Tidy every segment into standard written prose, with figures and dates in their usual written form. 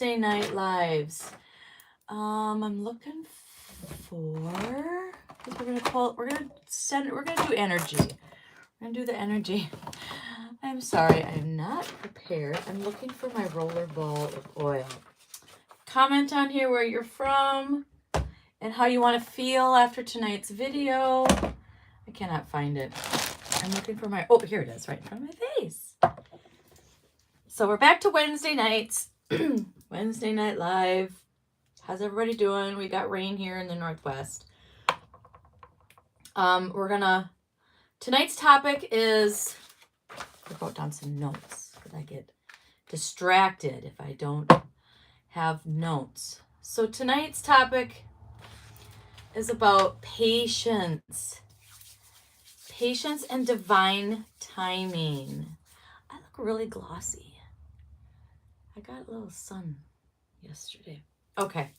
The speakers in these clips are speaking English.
Wednesday night lives. I'm looking for, we're gonna do energy. We're gonna do the energy. I'm sorry, I'm not prepared. I'm looking for my roller ball of oil. Comment on here where you're from and how you want to feel after tonight's video. I cannot find it. I'm looking for my, oh, here it is, right in front of my face. So we're back to Wednesday nights. Wednesday night live. How's everybody doing? We got rain here in the Northwest. Tonight's topic is, I wrote down some notes because I get distracted if I don't have notes. So tonight's topic is about patience. Patience and divine timing. I look really glossy. I got a little sun yesterday. Okay.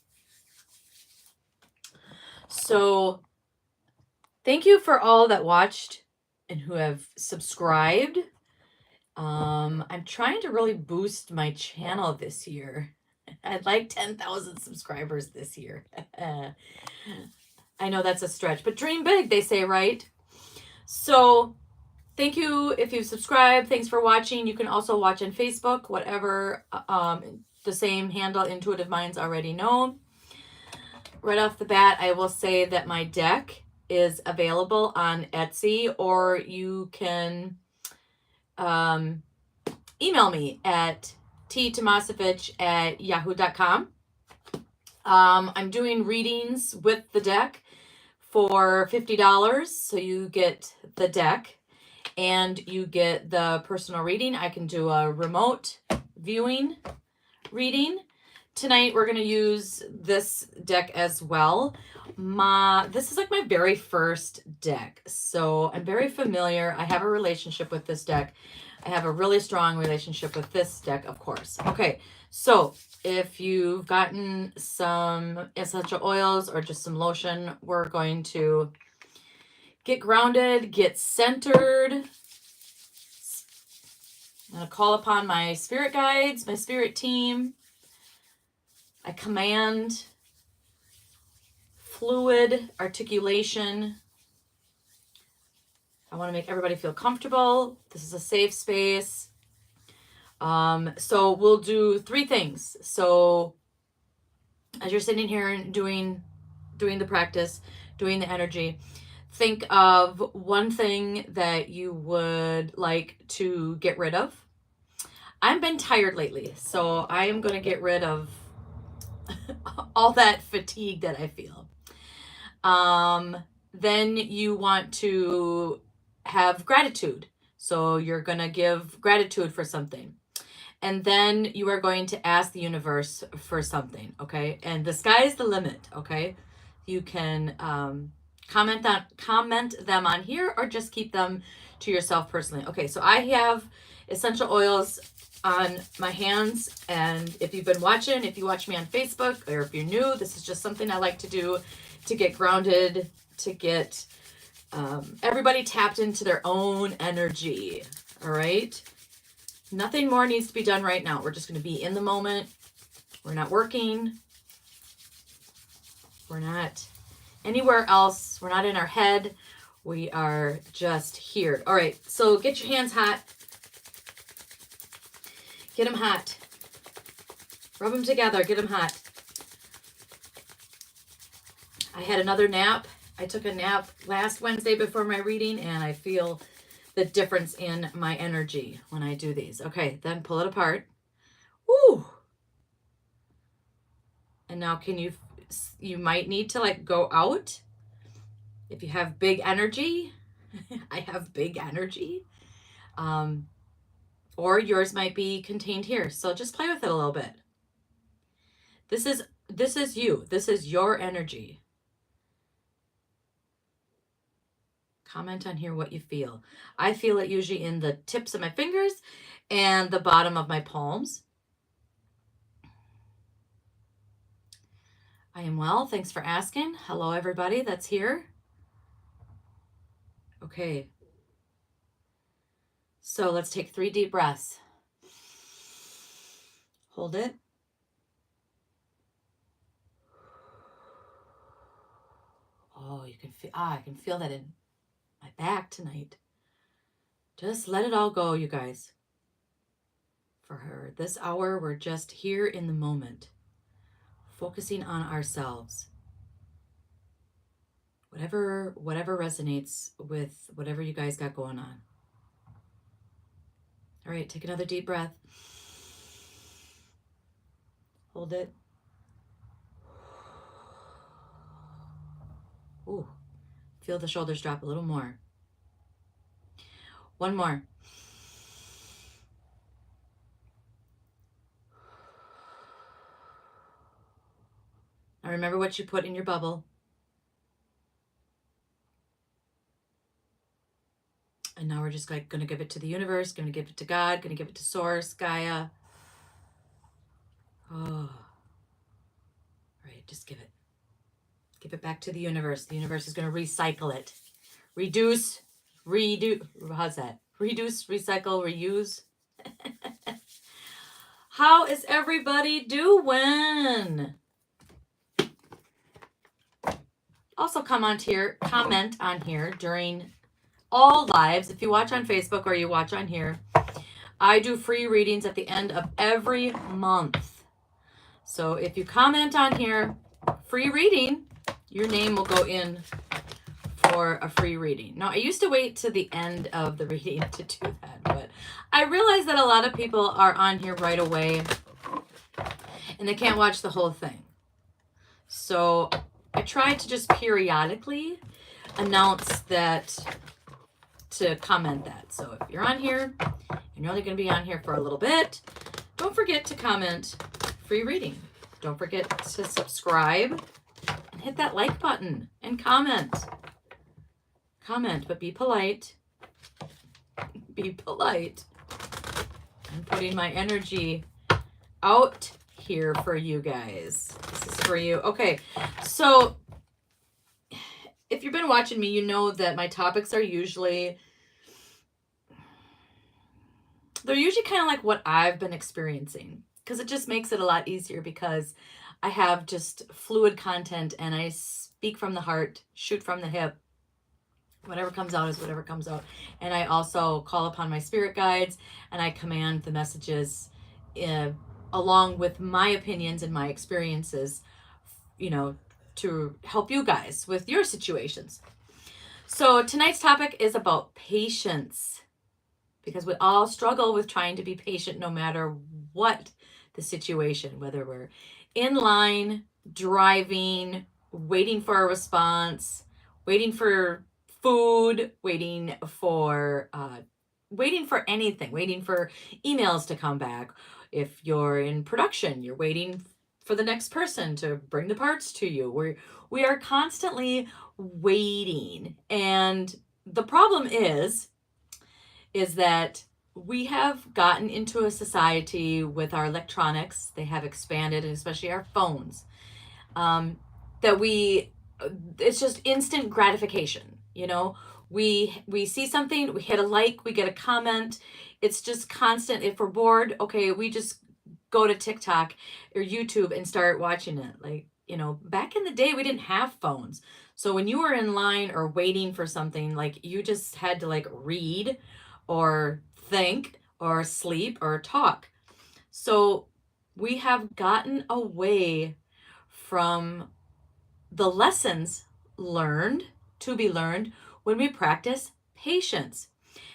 So thank you for all that watched and who have subscribed. I'm trying to really boost my channel this year. I'd like 10,000 subscribers this year. I know that's a stretch, but dream big, they say, right? So thank you if you've subscribed. Thanks for watching. You can also watch on Facebook, whatever, the same handle, Intuitive Minds already know. Right off the bat, I will say that my deck is available on Etsy, or you can email me at ttomasevich@yahoo.com. I'm doing readings with the deck for $50. So you get the deck and you get the personal reading. I can do a remote viewing reading. Tonight we're going to use this deck as well. This is like my very first deck, so I'm very familiar. I have a relationship with this deck. I have a really strong relationship with this deck, of course. Okay, so if you've gotten some essential oils or just some lotion, we're going to get grounded, get centered. I'm going to call upon my spirit guides, my spirit team. I command fluid articulation. I want to make everybody feel comfortable. This is a safe space. So we'll do 3 things. So as you're sitting here and doing the practice, doing the energy, think of one thing that you would like to get rid of. I've been tired lately, so I am going to get rid of all that fatigue that I feel. Then you want to have gratitude. So you're going to give gratitude for something. And then you are going to ask the universe for something, okay? And the sky is the limit, okay? You can comment them on here or just keep them to yourself personally. Okay, so I have essential oils on my hands, and if you've been watching, if you watch me on Facebook, or if you're new, this is just something I like to do to get grounded, to get everybody tapped into their own energy. All right, nothing more needs to be done right now. We're just going to be in the moment. We're not working. We're not anywhere else. We're not in our head. We are just here. All right, so get your hands hot. Get them hot. Rub them together. Get them hot. I had another nap. I took a nap last Wednesday before my reading, and I feel the difference in my energy when I do these. Okay, then pull it apart. Woo! And now you might need to like go out. If you have big energy, I have big energy. Or yours might be contained here. So just play with it a little bit. This is you. This is your energy. Comment on here what you feel. I feel it usually in the tips of my fingers and the bottom of my palms. I am well. Thanks for asking. Hello, everybody that's here. Okay. So let's take 3 deep breaths. Hold it. Oh, you can feel, I can feel that in my back tonight. Just let it all go, you guys. For her, this hour, we're just here in the moment, focusing on ourselves. Whatever resonates with whatever you guys got going on. All right, take another deep breath. Hold it. Ooh, feel the shoulders drop a little more. One more. Now remember what you put in your bubble. And now we're just like going to give it to the universe, going to give it to God, going to give it to Source, Gaia. Oh, right, just give it. Give it back to the universe. The universe is going to recycle it. Reduce, redo. How's that? Reduce, recycle, reuse. How is everybody doing? Also comment on here during all lives. If you watch on Facebook or you watch on here, I do free readings at the end of every month. So if you comment on here, free reading, your name will go in for a free reading. Now, I used to wait to the end of the reading to do that, but I realize that a lot of people are on here right away and they can't watch the whole thing. So I try to just periodically announce that, to comment that. So if you're on here and you're only going to be on here for a little bit, don't forget to comment free reading. Don't forget to subscribe and hit that like button and comment. Comment, but be polite. Be polite. I'm putting my energy out here for you guys. This is for you. Okay, so if you've been watching me, you know that my topics are usually, they're usually kind of like what I've been experiencing, because it just makes it a lot easier because I have just fluid content and I speak from the heart, shoot from the hip. Whatever comes out is whatever comes out. And I also call upon my spirit guides and I command the messages along with my opinions and my experiences, you know, to help you guys with your situations. So tonight's topic is about patience, because we all struggle with trying to be patient no matter what the situation, whether we're in line, driving, waiting for a response, waiting for food, waiting for anything, waiting for emails to come back. If you're in production, you're waiting for the next person to bring the parts to you. We are constantly waiting. And the problem is that we have gotten into a society with our electronics. They have expanded, and especially our phones, that it's just instant gratification. You know, we see something, we hit a like, we get a comment. It's just constant. If we're bored, okay, we just go to TikTok or YouTube and start watching it. Like, you know, back in the day, we didn't have phones. So when you were in line or waiting for something, like, you just had to like read or think or sleep or talk. So we have gotten away from the lessons to be learned when we practice patience.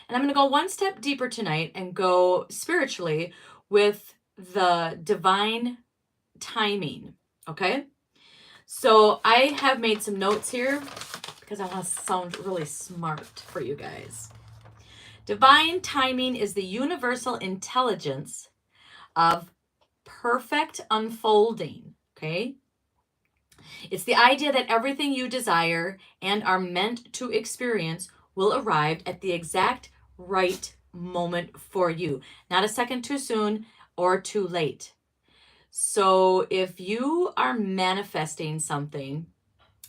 And I'm going to go one step deeper tonight and go spiritually with the divine timing. Okay? So I have made some notes here because I want to sound really smart for you guys. Divine timing is the universal intelligence of perfect unfolding. Okay? It's the idea that everything you desire and are meant to experience will arrive at the exact right moment for you. Not a second too soon or too late. So if you are manifesting something,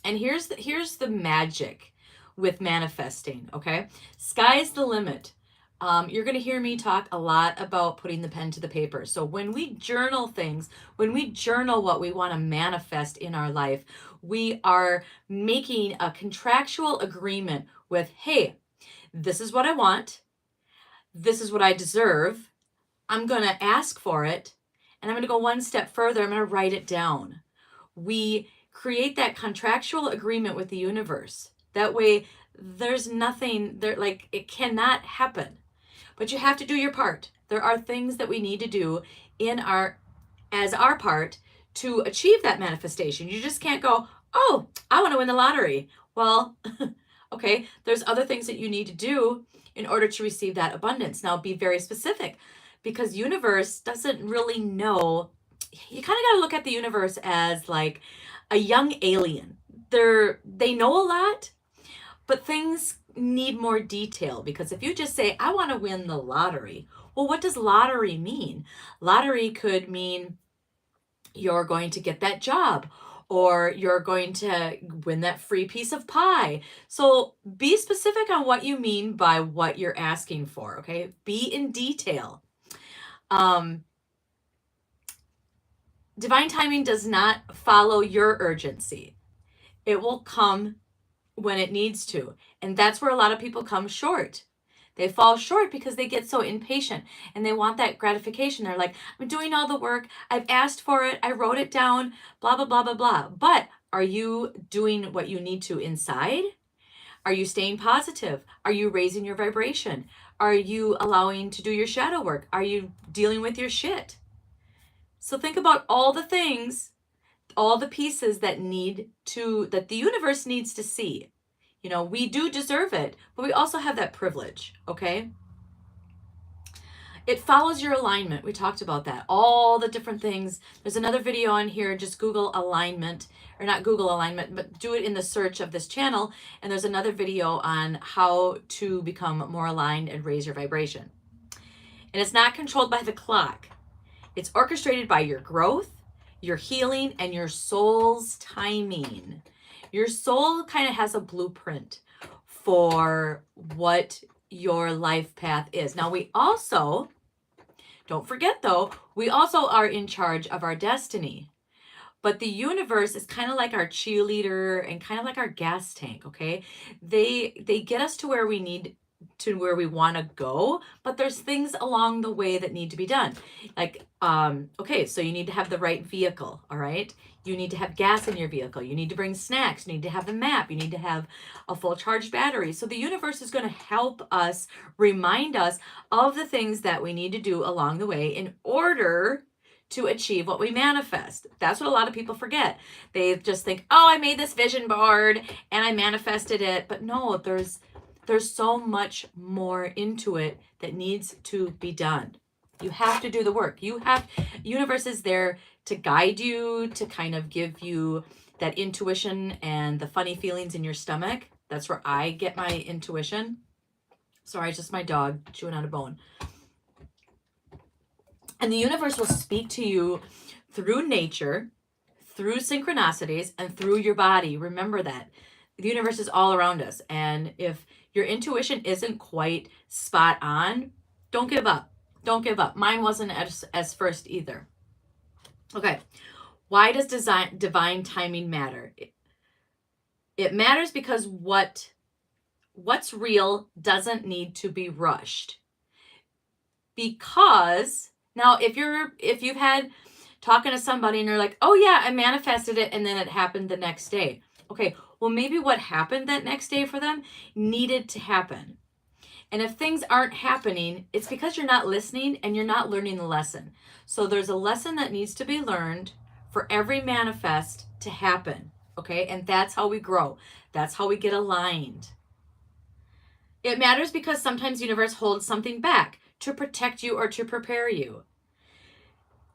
and here's the magic with manifesting, okay? Sky's the limit. You're going to hear me talk a lot about putting the pen to the paper. So when we journal things, when we journal what we want to manifest in our life, we are making a contractual agreement with, hey, this is what I want. This is what I deserve. I'm going to ask for it. And I'm going to go one step further. I'm going to write it down. We create that contractual agreement with the universe. That way, there's nothing there, like it cannot happen. But you have to do your part. There are things that we need to do as our part to achieve that manifestation. You just can't go, oh, I want to win the lottery. Well, okay, there's other things that you need to do in order to receive that abundance. Now, be very specific, because universe doesn't really know. You kind of got to look at the universe as like a young alien. They know a lot, but things need more detail, because if you just say, I want to win the lottery, well, what does lottery mean? Lottery could mean you're going to get that job, or you're going to win that free piece of pie. So be specific on what you mean by what you're asking for, okay? Be in detail. Divine timing does not follow your urgency. It will come when it needs to. And that's where a lot of people come short. They fall short because they get so impatient and they want that gratification. They're like, I'm doing all the work. I've asked for it. I wrote it down, blah, blah, blah, blah, blah. But are you doing what you need to inside? Are you staying positive? Are you raising your vibration? Are you allowing to do your shadow work? Are you dealing with your shit? So think about all the things, all the pieces that the universe needs to see. You know, we do deserve it, but we also have that privilege, okay? It follows your alignment. We talked about that. All the different things. There's another video on here. Just Google alignment, or not Google alignment, but do it in the search of this channel. And there's another video on how to become more aligned and raise your vibration. And it's not controlled by the clock. It's orchestrated by your growth, your healing, and your soul's timing. Your soul kind of has a blueprint for what your life path is. Now, we also, don't forget though, we also are in charge of our destiny. But the universe is kind of like our cheerleader and kind of like our gas tank, okay? They get us to where we need to, where we want to go, but there's things along the way that need to be done. Like, okay, so you need to have the right vehicle, all right? You need to have gas in your vehicle. You need to bring snacks. You need to have the map. You need to have a full charged battery. So the universe is going to help us, remind us of the things that we need to do along the way in order to achieve what we manifest. That's what a lot of people forget. They just think, oh, I made this vision board and I manifested it. But no, there's so much more into it that needs to be done. You have to do the work. Universe is there to guide you, to kind of give you that intuition and the funny feelings in your stomach. That's where I get my intuition. Sorry, it's just my dog chewing on a bone. And the universe will speak to you through nature, through synchronicities, and through your body. Remember that. The universe is all around us. And if your intuition isn't quite spot on, don't give up. Don't give up. Mine wasn't as first either. Okay. Why does divine timing matter? It matters because what's real doesn't need to be rushed. Because now if you've had talking to somebody and they're like, oh yeah, I manifested it and then it happened the next day. Okay, well maybe what happened that next day for them needed to happen. And if things aren't happening, it's because you're not listening and you're not learning the lesson. So there's a lesson that needs to be learned for every manifest to happen, okay? And that's how we grow. That's how we get aligned. It matters because sometimes the universe holds something back to protect you or to prepare you.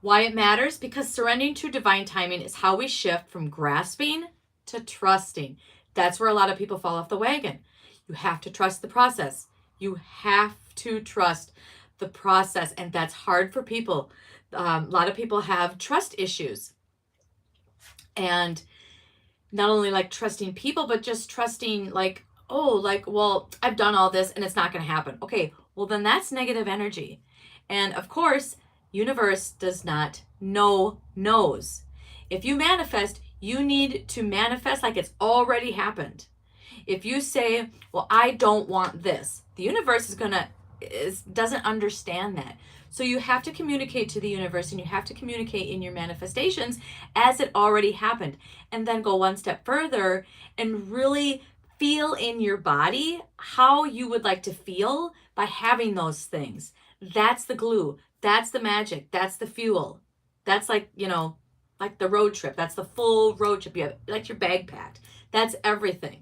Why it matters? Because surrendering to divine timing is how we shift from grasping to trusting. That's where a lot of people fall off the wagon. You have to trust the process. You have to trust the process, and that's hard for people. A lot of people have trust issues, and not only like trusting people, but just trusting like oh, like, well, I've done all this and it's not going to happen. Okay, well, then that's negative energy. And of course, universe does not know, knows. If you manifest, you need to manifest like it's already happened. If you say, well, I don't want this, the universe doesn't understand that. So you have to communicate to the universe, and you have to communicate in your manifestations as it already happened. And then go one step further and really feel in your body how you would like to feel by having those things. That's the glue. That's the magic. That's the fuel. That's like, like the road trip. That's the full road trip. You have like your bag packed. That's everything.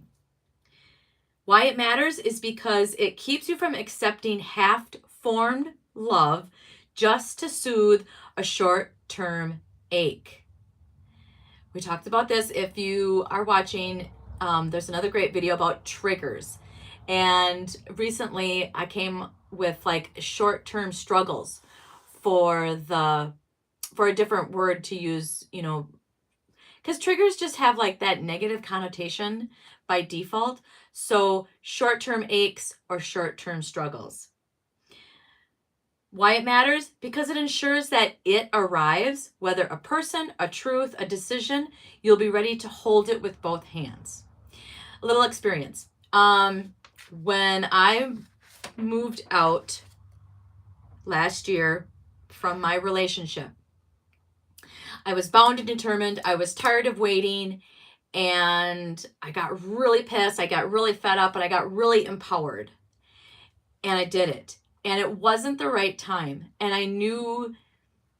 Why it matters is because it keeps you from accepting half-formed love just to soothe a short-term ache. We talked about this. If you are watching, there's another great video about triggers. And recently I came with like short-term struggles for a different word to use, because triggers just have like that negative connotation by default. So short-term aches or short-term struggles. Why it matters? Because it ensures that it arrives, whether a person, a truth, a decision, you'll be ready to hold it with both hands. A little experience. When I moved out last year from my relationship, I was bound and determined. I was tired of waiting, and I got really pissed. I got really fed up, and I got really empowered. And I did it. And it wasn't the right time. And I knew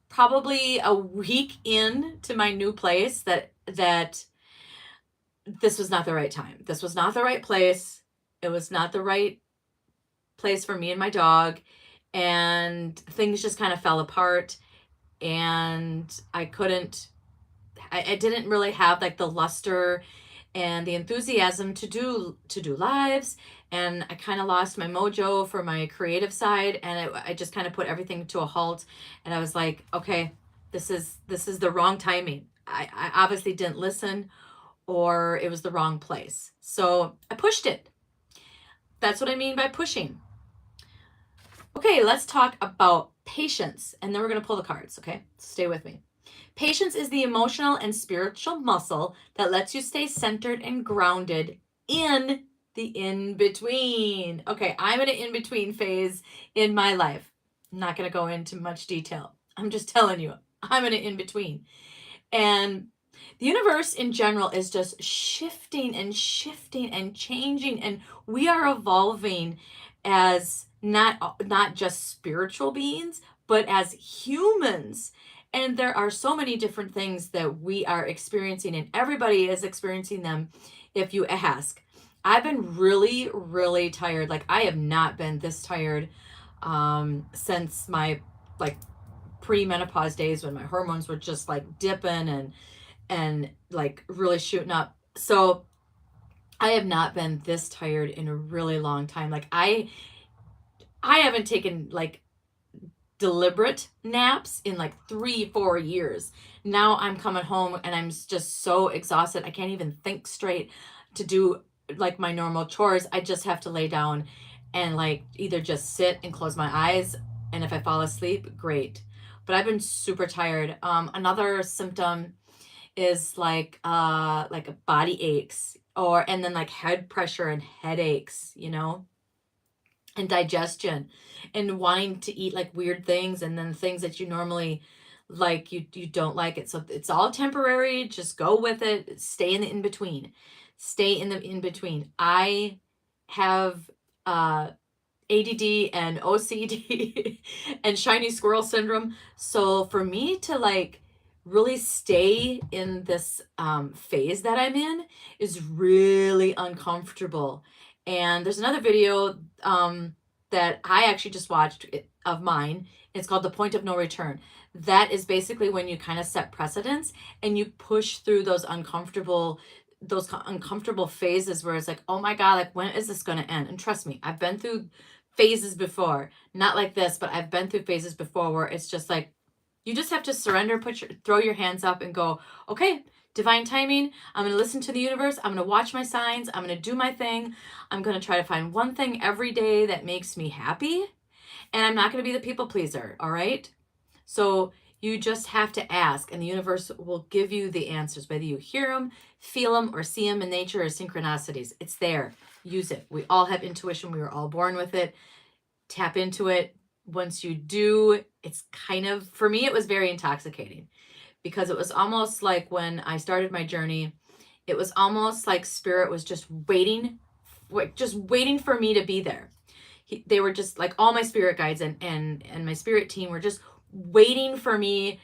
probably a week into my new place that this was not the right time. This was not the right place. It was not the right place for me and my dog. And things just kind of fell apart. And I didn't really have like the luster and the enthusiasm to do lives, and I kind of lost my mojo for my creative side, and I just kind of put everything to a halt. And I was like, okay, this is the wrong timing. I obviously didn't listen, or it was the wrong place, so I pushed it. That's what I mean by pushing. Okay, let's talk about patience, and then we're going to pull the cards. Okay, stay with me. Patience is the emotional and spiritual muscle that lets you stay centered and grounded in the in-between. Okay, I'm in an in-between phase in my life. I'm not going to go into much detail. I'm just telling you, I'm in an in-between. And the universe in general is just shifting and shifting and changing, and we are evolving as not just spiritual beings, but as humans. And there are so many different things that we are experiencing, and everybody is experiencing them if you ask. I've been really, really tired. Like, I have not been this tired since my like pre-menopause days, when my hormones were just like dipping and like really shooting up. So I have not been this tired in a really long time. Like, I haven't taken like deliberate naps in like 3-4 years. Now I'm coming home and I'm just so exhausted. I can't even think straight to do like my normal chores. I just have to lay down and like either just sit and close my eyes, and if I fall asleep, great. But I've been super tired. Another symptom is like body aches, and then like head pressure and headaches, and digestion, and wanting to eat like weird things, and then things that you normally like, you don't like it. So it's all temporary. Just go with it. Stay in the in between. Stay in the in between. I have ADD and OCD and shiny squirrel syndrome. So for me to like really stay in this phase that I'm in is really uncomfortable. And there's another video that I actually just watched of mine. It's called The Point of No Return. That is basically when you kind of set precedents and you push through those uncomfortable phases where it's like, oh my God, like, when is this going to end? And trust me, I've been through phases before, not like this, but I've been through phases before where it's just like, you just have to surrender, throw your hands up and go, okay, Divine timing, I'm going to listen to the universe. I'm going to watch my signs. I'm going to do my thing. I'm going to try to find one thing every day that makes me happy. And I'm not going to be the people pleaser, all right? So you just have to ask, and the universe will give you the answers, whether you hear them, feel them, or see them in nature or synchronicities. It's there. Use it. We all have intuition. We were all born with it. Tap into it. Once you do, it's kind of, for me, it was very intoxicating, because it was almost like when I started my journey, it was almost like spirit was just waiting for me to be there. They were just like, all my spirit guides and my spirit team were just waiting for me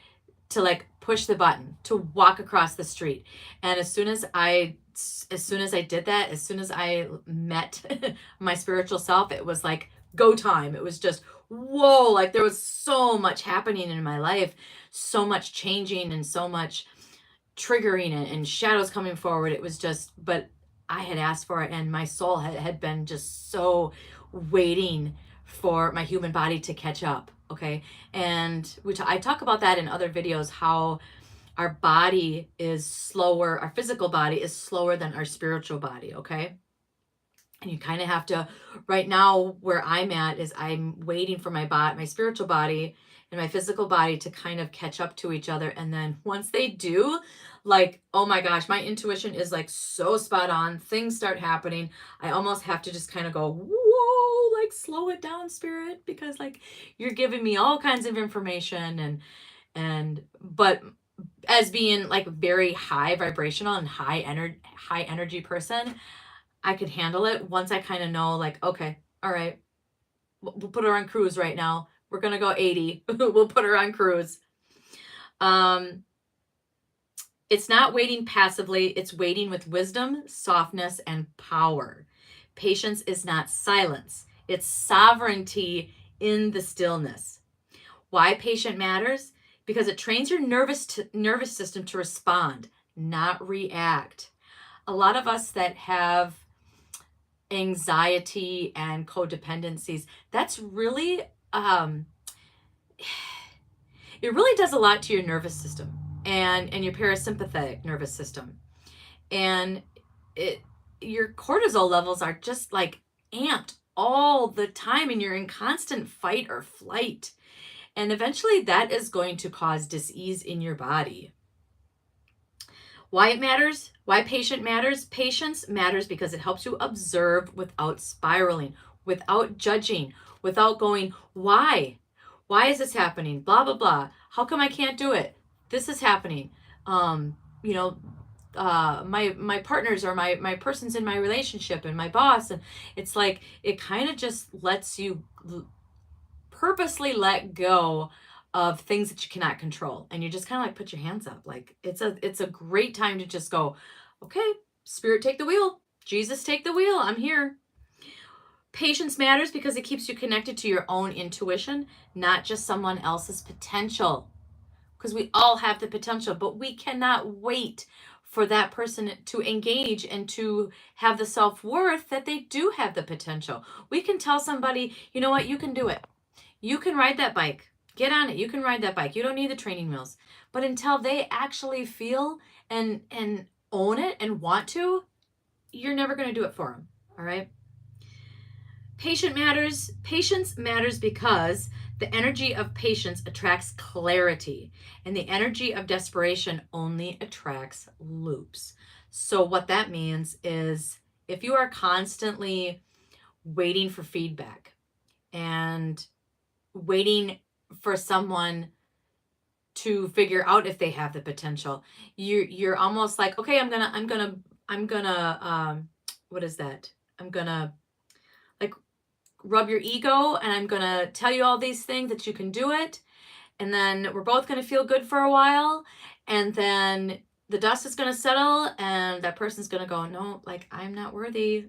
to like push the button to walk across the street. And as soon as I did that, as soon as I met my spiritual self, it was like go time. It was just whoa, like there was so much happening in my life, so much changing and so much triggering and shadows coming forward. It was just, but I had asked for it, and my soul had been just so waiting for my human body to catch up. Okay. And I talk about that in other videos, how our body is slower, our physical body is slower than our spiritual body. Okay. And you kind of have to, right now where I'm at is I'm waiting for my spiritual body and my physical body to kind of catch up to each other. And then once they do, like, oh my gosh, my intuition is like so spot on. Things start happening. I almost have to just kind of go, whoa, like slow it down, spirit, because like you're giving me all kinds of information but as being like very high vibrational and high energy person, I could handle it once I kind of know, like, okay, all right, we'll put her on cruise right now. We're going to go 80. We'll put her on cruise. It's not waiting passively. It's waiting with wisdom, softness, and power. Patience is not silence. It's sovereignty in the stillness. Why patient matters? Because it trains your nervous system to respond, not react. A lot of us that have anxiety and codependencies, that's really it really does a lot to your nervous system and your parasympathetic nervous system, and your cortisol levels are just like amped all the time, and you're in constant fight or flight, and eventually that is going to cause dis-ease in your body. Why it matters? Why patient matters? Patience matters because it helps you observe without spiraling, without judging, without going, why? Why is this happening? Blah, blah, blah. How come I can't do it? This is happening. My partners or my persons in my relationship and my boss. And it's like, it kind of just lets you purposely let go of things that you cannot control, and you just kind of like put your hands up. Like it's a great time to just go, okay, spirit, take the wheel. Jesus, take the wheel. I'm here. Patience matters because it keeps you connected to your own intuition, not just someone else's potential, because we all have the potential, but we cannot wait for that person to engage and to have the self-worth that they do have the potential. We can tell somebody, you know what, you can do it. You can ride that bike. Get on it. You can ride that bike. You don't need the training wheels. But until they actually feel and own it and want to, you're never going to do it for them. All right? Patience matters because the energy of patience attracts clarity, and the energy of desperation only attracts loops. So what that means is if you are constantly waiting for feedback and waiting for someone to figure out if they have the potential, you're almost like, okay, I'm gonna what is that? I'm gonna like rub your ego, and I'm gonna tell you all these things that you can do it, and then we're both gonna feel good for a while, and then the dust is gonna settle, and that person's gonna go, no, like I'm not worthy.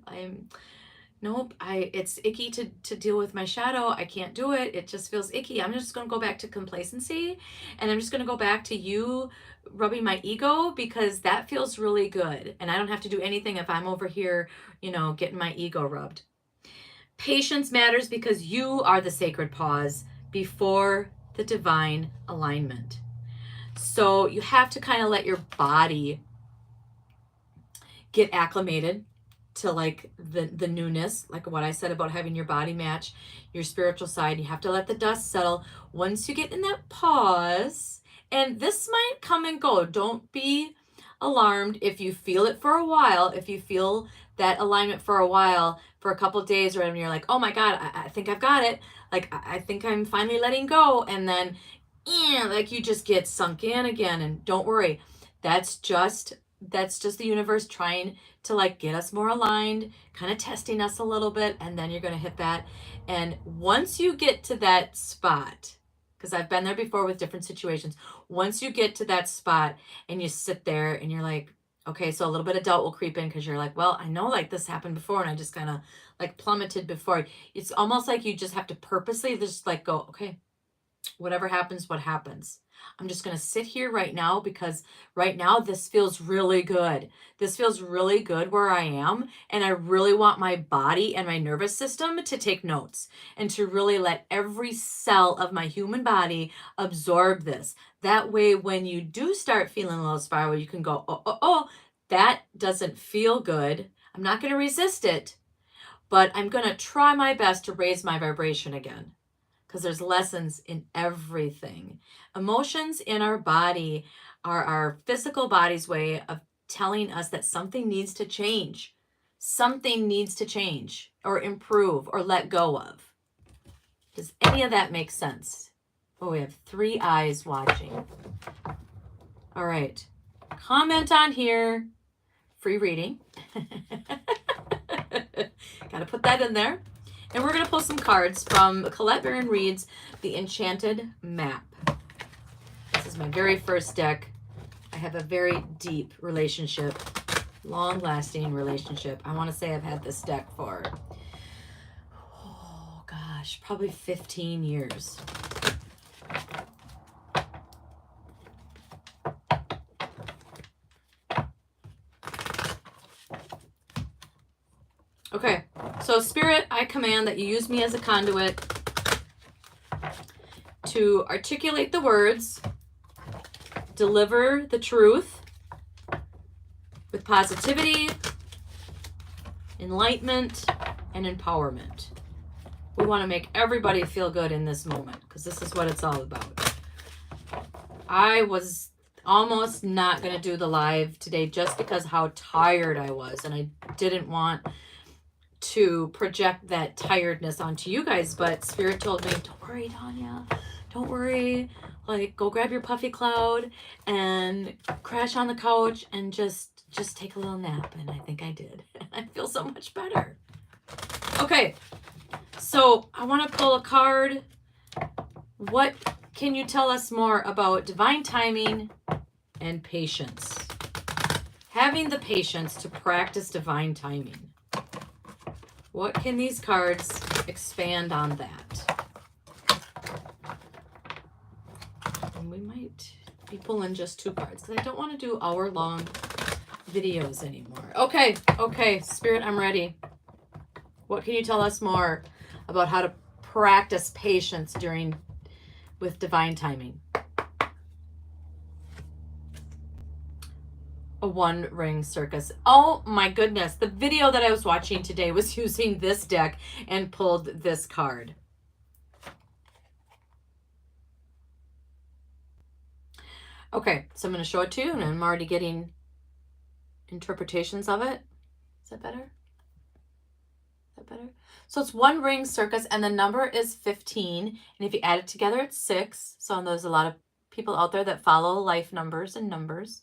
Nope, it's icky to deal with my shadow. I can't do it. It just feels icky. I'm just going to go back to complacency, and I'm just going to go back to you rubbing my ego, because that feels really good. And I don't have to do anything if I'm over here, getting my ego rubbed. Patience matters because you are the sacred pause before the divine alignment. So you have to kind of let your body get acclimated to like the newness, like what I said about having your body match your spiritual side. You have to let the dust settle. Once you get in that pause, and this might come and go, don't be alarmed if you feel it for a while. If you feel that alignment for a while, for a couple days, or when you're like, oh my God, I think I've got it. Like, I think I'm finally letting go. And then, yeah, like you just get sunk in again. And don't worry, that's just the universe trying to like get us more aligned, kind of testing us a little bit, and then you're going to hit that. And once you get to that spot, because I've been there before with different situations, once you get to that spot and you sit there and you're like, okay, so a little bit of doubt will creep in because you're like, well, I know like this happened before and I just kind of like plummeted before. It's almost like you just have to purposely just like go, okay, whatever happens, what happens. I'm just going to sit here right now because right now this feels really good. This feels really good where I am. And I really want my body and my nervous system to take notes and to really let every cell of my human body absorb this. That way, when you do start feeling a little spiral, you can go, oh, that doesn't feel good. I'm not going to resist it, but I'm going to try my best to raise my vibration again, because there's lessons in everything. Emotions in our body are our physical body's way of telling us that something needs to change. Something needs to change or improve or let go of. Does any of that make sense? Oh, we have 3 eyes watching. All right. Comment on here. Free reading. Got to put that in there. And we're going to pull some cards from Colette Baron Reid's The Enchanted Map. This is my very first deck. I have a very deep relationship, long-lasting relationship. I want to say I've had this deck for, oh gosh, probably 15 years. Okay, so Spirit, I command that you use me as a conduit to articulate the words, deliver the truth with positivity, enlightenment, and empowerment. We want to make everybody feel good in this moment because this is what it's all about. I was almost not going to do the live today just because how tired I was, and I didn't want to project that tiredness onto you guys, but Spirit told me, don't worry, Tanya, don't worry, like go grab your puffy cloud and crash on the couch and just take a little nap. And I think I did. I feel so much better. Okay, so I want to pull a card. What can you tell us more about divine timing and patience? Having the patience to practice divine timing. What can these cards expand on that? And we might be pulling just 2 cards because I don't want to do hour-long videos anymore. Okay, Spirit, I'm ready. What can you tell us more about how to practice patience with divine timing? A 1-ring circus. Oh my goodness. The video that I was watching today was using this deck and pulled this card. Okay, so I'm going to show it to you, and I'm already getting interpretations of it. Is that better? Is that better? So it's 1-ring circus, and the number is 15. And if you add it together, it's 6. So there's a lot of people out there that follow life numbers and numbers.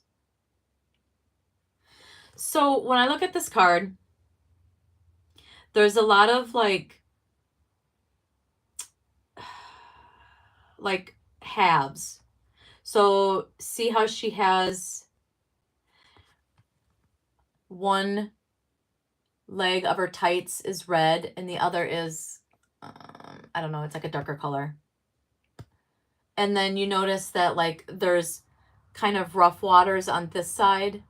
So when I look at this card, there's a lot of like halves. So see how she has one leg of her tights is red and the other is, I don't know, it's like a darker color. And then you notice that like there's kind of rough waters on this side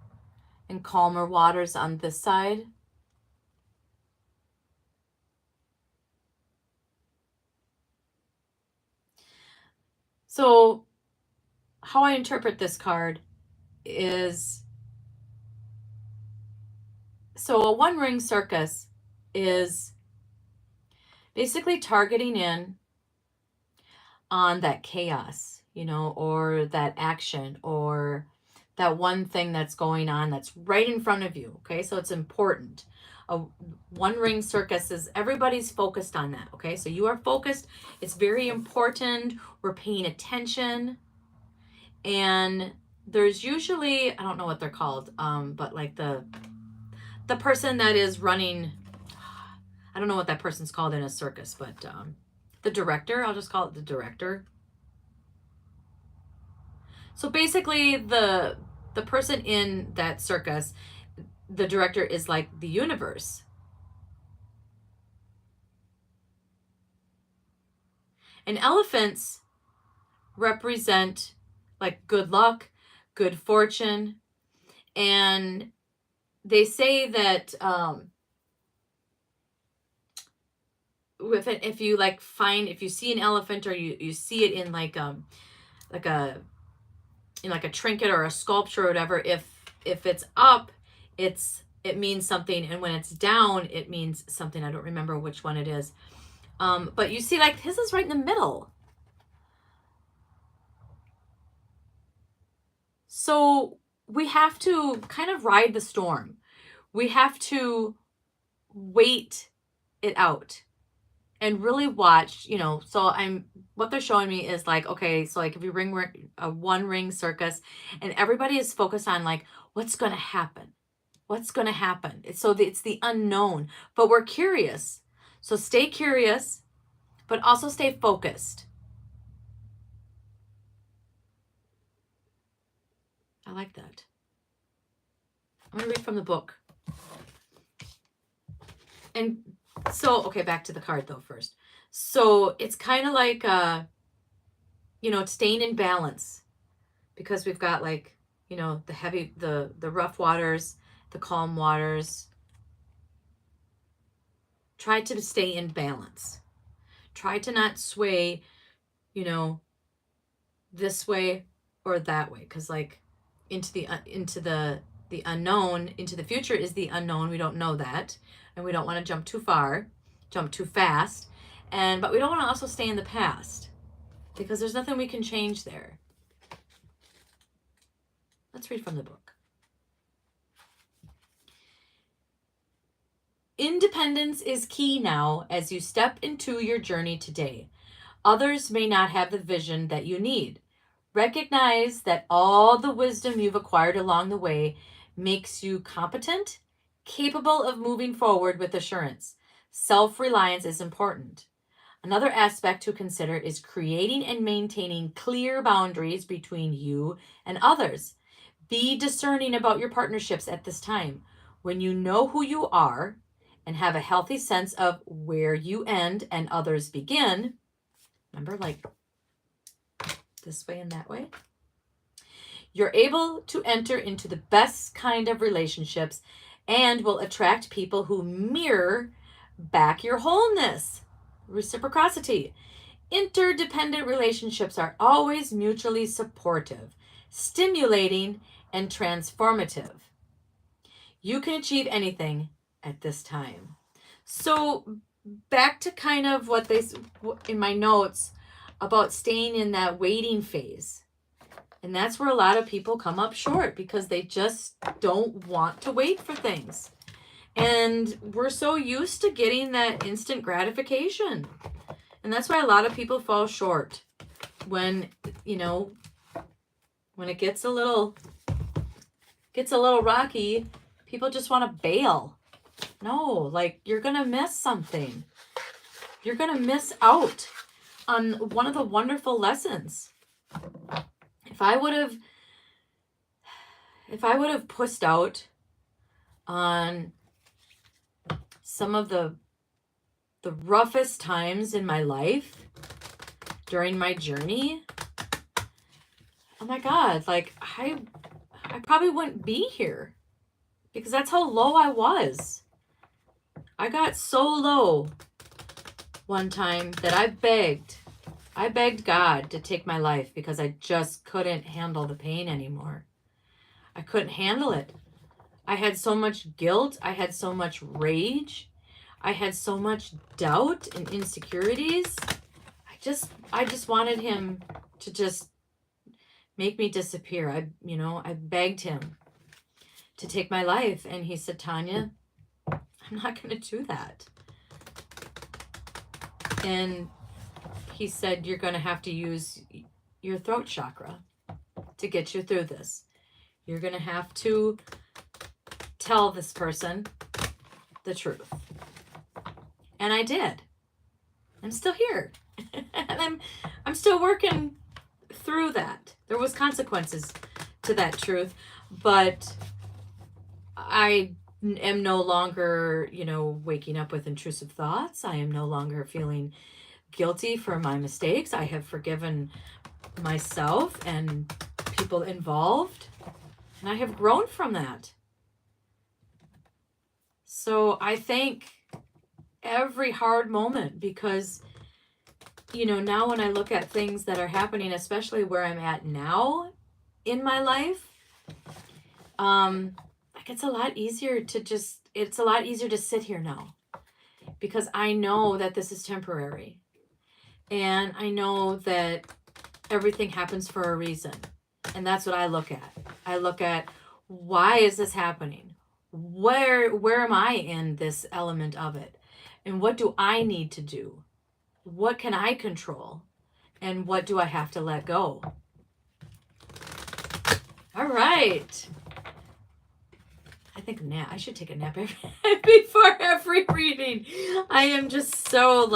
and calmer waters on this side. So how I interpret this card is So a one ring circus is basically targeting in on that chaos, you know, or that action, or that one thing that's going on that's right in front of you. Okay, so it's important. A one ring circus is everybody's focused on that. Okay, so you are focused. It's very important. We're paying attention. And there's usually, I don't know what they're called, but like the person that is running, I don't know what that person's called in a circus, but the director, I'll just call it the director. So basically the person in that circus, the director is like the universe. And elephants represent like good luck, good fortune, and they say that if you like find, if you see an elephant, or you see it in like a in like a trinket or a sculpture or whatever, if it's up, it means something, and when it's down, it means something. I don't remember which one it is, but you see, like, his is right in the middle. So we have to kind of ride the storm. We have to wait it out and really watch, you know. So what they're showing me is like, okay, so like if you ring a one ring circus, and everybody is focused on like, what's going to happen? What's going to happen? It's the unknown, but we're curious. So stay curious, but also stay focused. I like that. I'm going to read from the book. And so, okay, back to the card though first. So it's kind of like, you know, it's staying in balance, because we've got like, you know, the rough waters, the calm waters. Try to stay in balance. Try to not sway, you know, this way or that way, because like into the unknown, into the future is the unknown. We don't know that, and we don't want to jump too far, jump too fast, but we don't want to also stay in the past, because there's nothing we can change there. Let's read from the book. Independence is key now as you step into your journey today. Others may not have the vision that you need. Recognize that all the wisdom you've acquired along the way makes you competent, capable of moving forward with assurance. Self-reliance is important. Another aspect to consider is creating and maintaining clear boundaries between you and others. Be discerning about your partnerships at this time. When you know who you are and have a healthy sense of where you end and others begin, remember, like this way and that way, you're able to enter into the best kind of relationships and will attract people who mirror back your wholeness. Reciprocity. Interdependent relationships are always mutually supportive, stimulating, and transformative. You can achieve anything at this time. So back to kind of what they, in my notes, about staying in that waiting phase. And that's where a lot of people come up short, because they just don't want to wait for things. And we're so used to getting that instant gratification. And that's why a lot of people fall short when, you know, when it gets a little rocky, people just want to bail. No, like, you're going to miss something. You're going to miss out on one of the wonderful lessons. If I would have pushed out on some of the roughest times in my life during my journey, oh my God, like I probably wouldn't be here, because that's how low I was. I got so low one time that I begged God to take my life, because I just couldn't handle the pain anymore. I couldn't handle it. I had so much guilt. I had so much rage. I had so much doubt and insecurities. I just wanted him to just make me disappear. I begged him to take my life. And he said, Tanya, I'm not going to do that. And he said, you're going to have to use your throat chakra to get you through this. You're going to have to tell this person the truth. And I did. I'm still here. And I'm still working through that. There was consequences to that truth, but I am no longer, waking up with intrusive thoughts. I am no longer feeling guilty for my mistakes. I have forgiven myself and people involved, and I have grown from that. So I thank every hard moment, because now when I look at things that are happening, especially where I'm at now in my life, it's a lot easier to sit here now, because I know that this is temporary, and I know that everything happens for a reason. And that's what I look at. I look at, why is this happening? Where am I in this element of it? And what do I need to do? What can I control? And what do I have to let go? All right. I think I should take a nap before every reading. I am just so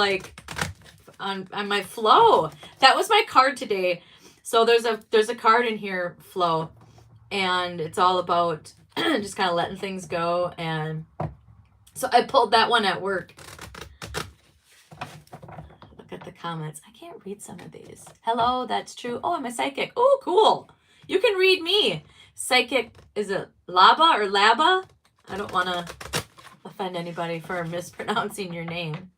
on my flow. That was my card today. So there's a card in here, flow, and it's all about just kind of letting things go. And so I pulled that one at work. Look at the comments. I can't read some of these. Hello, that's true. Oh, I'm a psychic. Oh, cool. You can read me. Psychic, is it Laba or Laba? I don't want to offend anybody for mispronouncing your name.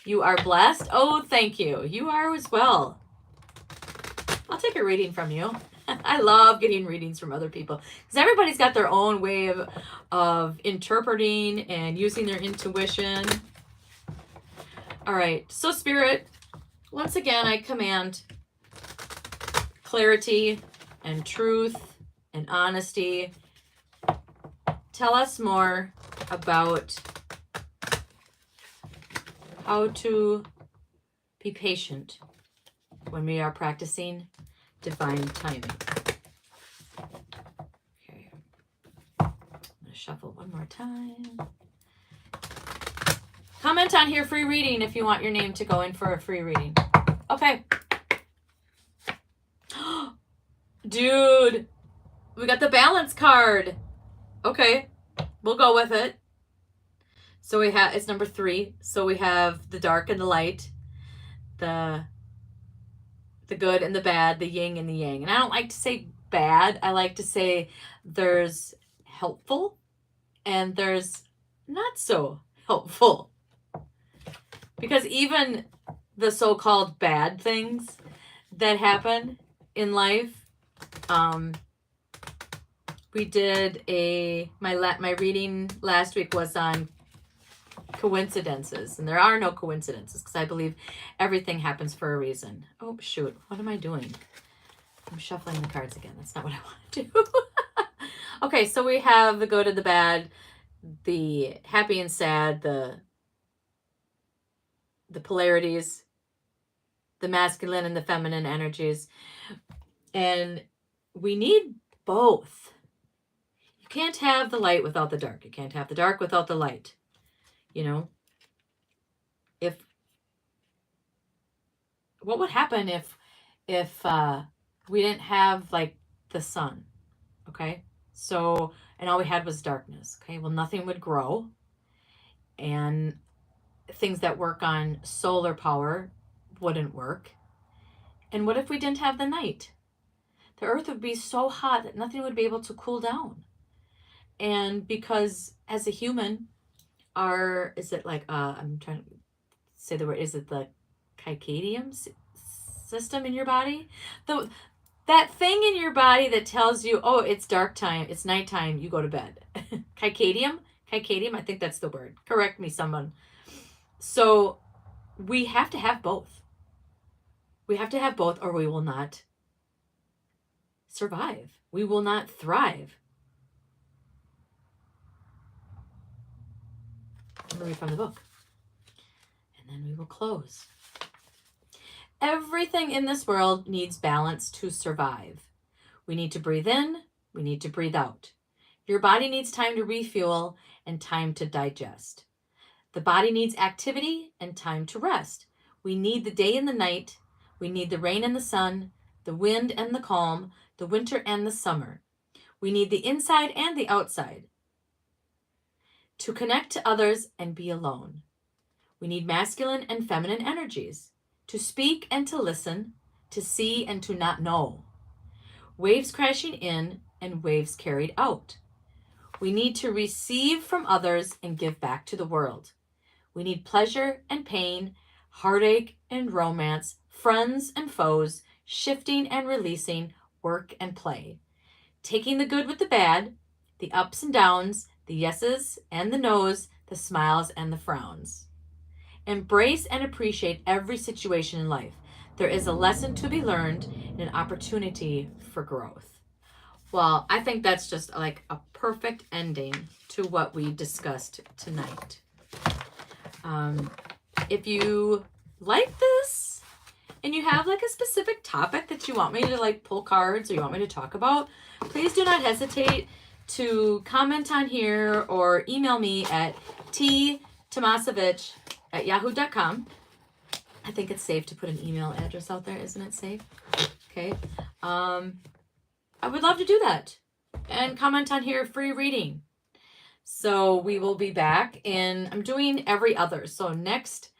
You are blessed. Oh, thank you. You are as well. I'll take a reading from you. I love getting readings from other people, because everybody's got their own way of interpreting and using their intuition. All right. So, Spirit, once again, I command clarity and truth and honesty. Tell us more about how to be patient when we are practicing divine timing. Okay. I'm going to shuffle one more time. Comment on here, free reading, if you want your name to go in for a free reading. Okay. Dude, we got the balance card. Okay, we'll go with it. So we have, it's number 3. So we have the dark and the light, the good and the bad, the yin and the yang. And I don't like to say bad. I like to say there's helpful and there's not so helpful. Because even the so-called bad things that happen in life, we did my reading last week was on coincidences, and there are no coincidences, because I believe everything happens for a reason. Oh shoot, what am I doing? I'm shuffling the cards again. That's not what I want to do. Okay, so we have the good and the bad, the happy and sad, the polarities, the masculine and the feminine energies, and we need both. You can't have the light without the dark. You can't have the dark without the light. What would happen if we didn't have the sun? Okay, so, and all we had was darkness. Okay, well, nothing would grow, and things that work on solar power wouldn't work. And what if we didn't have the night? The earth would be so hot that nothing would be able to cool down. And because as a human, I'm trying to say the word, is it the circadian system in your body? That thing in your body that tells you, oh, it's dark time, it's nighttime, you go to bed. Circadian, I think that's the word. Correct me, someone. So we have to have both. We have to have both, or we will not survive. We will not thrive. I'm going to read from the book. And then we will close. Everything in this world needs balance to survive. We need to breathe in, we need to breathe out. Your body needs time to refuel and time to digest. The body needs activity and time to rest. We need the day and the night. We need the rain and the sun, the wind and the calm, the winter and the summer. We need the inside and the outside to connect to others and be alone. We need masculine and feminine energies to speak and to listen, to see and to not know. Waves crashing in and waves carried out. We need to receive from others and give back to the world. We need pleasure and pain, heartache and romance, friends and foes, shifting and releasing, work and play. Taking the good with the bad, the ups and downs, the yeses and the nos, the smiles and the frowns. Embrace and appreciate every situation in life. There is a lesson to be learned and an opportunity for growth. Well, I think that's just like a perfect ending to what we discussed tonight. If you like this and you have like a specific topic that you want me to like pull cards or you want me to talk about, please do not hesitate to comment on here or email me at ttomasovich@yahoo.com. I think it's safe to put an email address out there, isn't it safe? Okay. I would love to do that and comment on here, free reading. So we will be back I'm doing every other. So next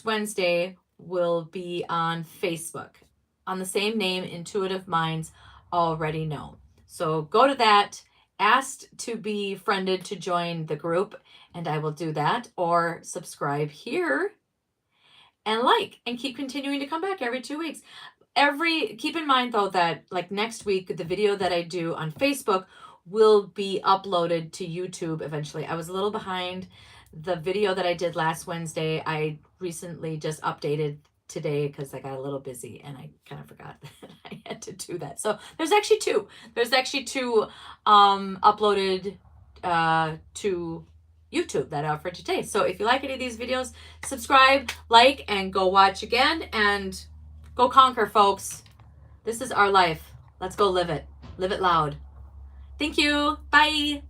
Wednesday will be on Facebook on the same name, Intuitive Minds Already Know. So go to that, ask to be friended to join the group, and I will do that, or subscribe here and and keep continuing to come back every 2 weeks. Keep in mind though that like next week, the video that I do on Facebook will be uploaded to YouTube eventually. I was a little behind. The video that I did last Wednesday, I recently just updated today because I got a little busy and I kind of forgot that I had to do that. So there's actually two. Uploaded to YouTube that I offered today. So if you like any of these videos, subscribe, like, and go watch again and go conquer, folks. This is our life. Let's go live it. Live it loud. Thank you. Bye.